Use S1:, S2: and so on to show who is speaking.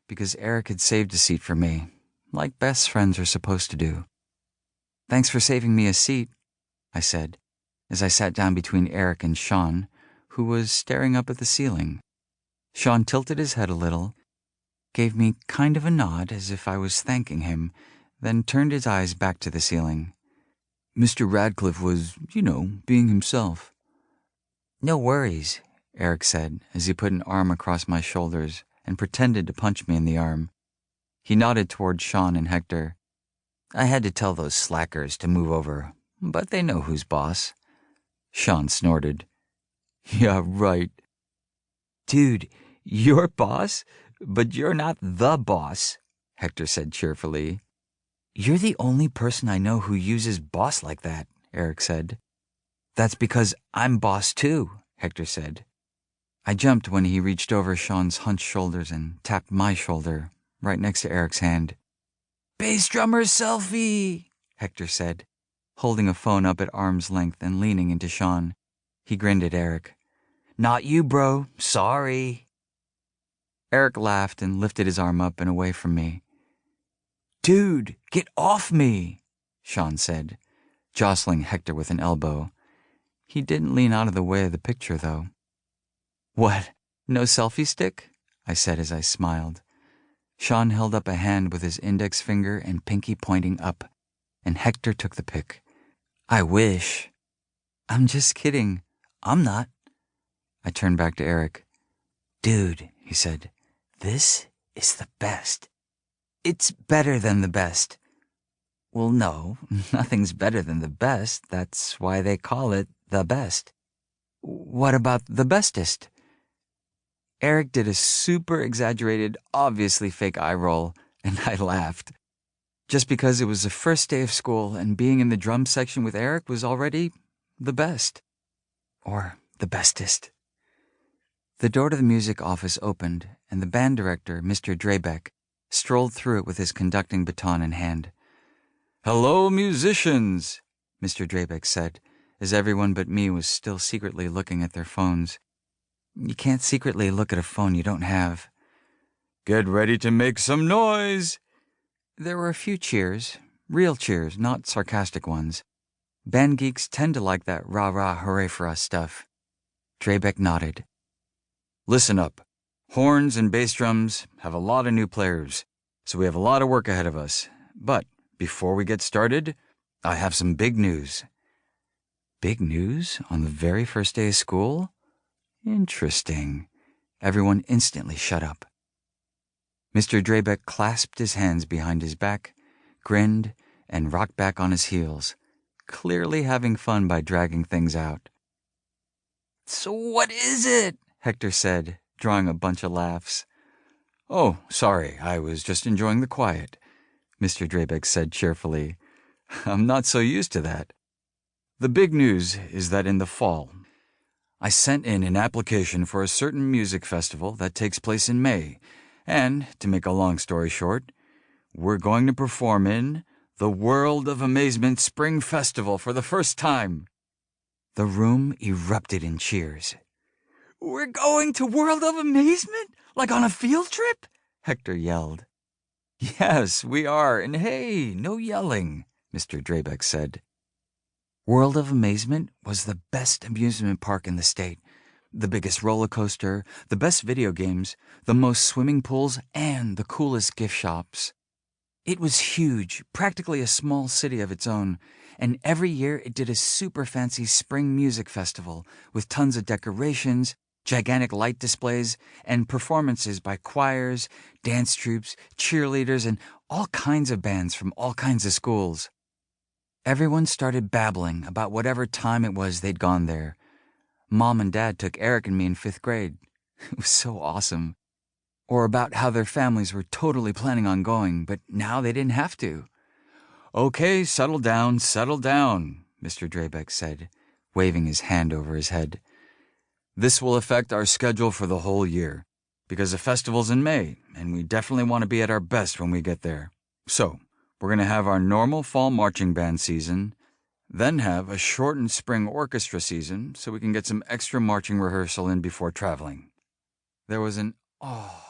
S1: because Eric had saved a seat for me, like best friends are supposed to do. "Thanks for saving me a seat," I said, as I sat down between Eric and Sean, who was staring up at the ceiling. Sean tilted his head a little, gave me kind of a nod as if I was thanking him, then turned his eyes back to the ceiling. "Mr. Radcliffe was, being himself." "No worries," Eric said as he put an arm across my shoulders and pretended to punch me in the arm. He nodded toward Sean and Hector. "I had to tell those slackers to move over, but they know who's boss." Sean snorted. "Yeah, right." "Dude, you're boss, but you're not the boss," Hector said cheerfully. "You're the only person I know who uses boss like that," Eric said. "That's because I'm boss too," Hector said. I jumped when he reached over Sean's hunched shoulders and tapped my shoulder, right next to Eric's hand. "Bass drummer selfie," Hector said, holding a phone up at arm's length and leaning into Sean. He grinned at Eric. "Not you, bro. Sorry." Eric laughed and lifted his arm up and away from me. "Dude, get off me," Sean said, jostling Hector with an elbow. He didn't lean out of the way of the picture, though. "What, no selfie stick?" I said as I smiled. Sean held up a hand with his index finger and pinky pointing up, and Hector took the pic. "I wish." "I'm just kidding. I'm not." I turned back to Eric. "Dude," he said, "this is the best. It's better than the best." "Well, no, nothing's better than the best. That's why they call it the best." "What about the bestest?" Eric did a super exaggerated, obviously fake eye roll, and I laughed. Just because it was the first day of school and being in the drum section with Eric was already the best. Or the bestest. The door to the music office opened, and the band director, Mr. Drebeck, strolled through it with his conducting baton in hand. "Hello, musicians," Mr. Drebeck said, as everyone but me was still secretly looking at their phones. You can't secretly look at a phone you don't have. "Get ready to make some noise." There were a few cheers, real cheers, not sarcastic ones. Band geeks tend to like that rah-rah hooray for us stuff. Drebeck nodded. "Listen up. Horns and bass drums have a lot of new players, so we have a lot of work ahead of us. But before we get started, I have some big news." Big news on the very first day of school? Interesting. Everyone instantly shut up. Mr. Drebeck clasped his hands behind his back, grinned, and rocked back on his heels, clearly having fun by dragging things out. "So what is it?" Hector said, drawing a bunch of laughs. "Oh, sorry, I was just enjoying the quiet," Mr. Drebeck said cheerfully. "I'm not so used to that. The big news is that in the fall, I sent in an application for a certain music festival that takes place in May, and, to make a long story short, we're going to perform in the World of Amazement Spring Festival for the first time." The room erupted in cheers. "We're going to World of Amazement? Like on a field trip?" Hector yelled. "Yes, we are, and hey, no yelling," Mr. Drebeck said. World of Amazement was the best amusement park in the state. The biggest roller coaster, the best video games, the most swimming pools, and the coolest gift shops. It was huge, practically a small city of its own, and every year it did a super fancy spring music festival with tons of decorations, gigantic light displays, and performances by choirs, dance troupes, cheerleaders, and all kinds of bands from all kinds of schools. Everyone started babbling about whatever time it was they'd gone there. Mom and Dad took Eric and me in 5th grade. It was so awesome. Or about how their families were totally planning on going, but now they didn't have to. "Okay, settle down, Mr. Drebeck said, waving his hand over his head. "This will affect our schedule for the whole year, because the festival's in May, and we definitely want to be at our best when we get there. So, we're going to have our normal fall marching band season, then have a shortened spring orchestra season so we can get some extra marching rehearsal in before traveling." There was an "oh"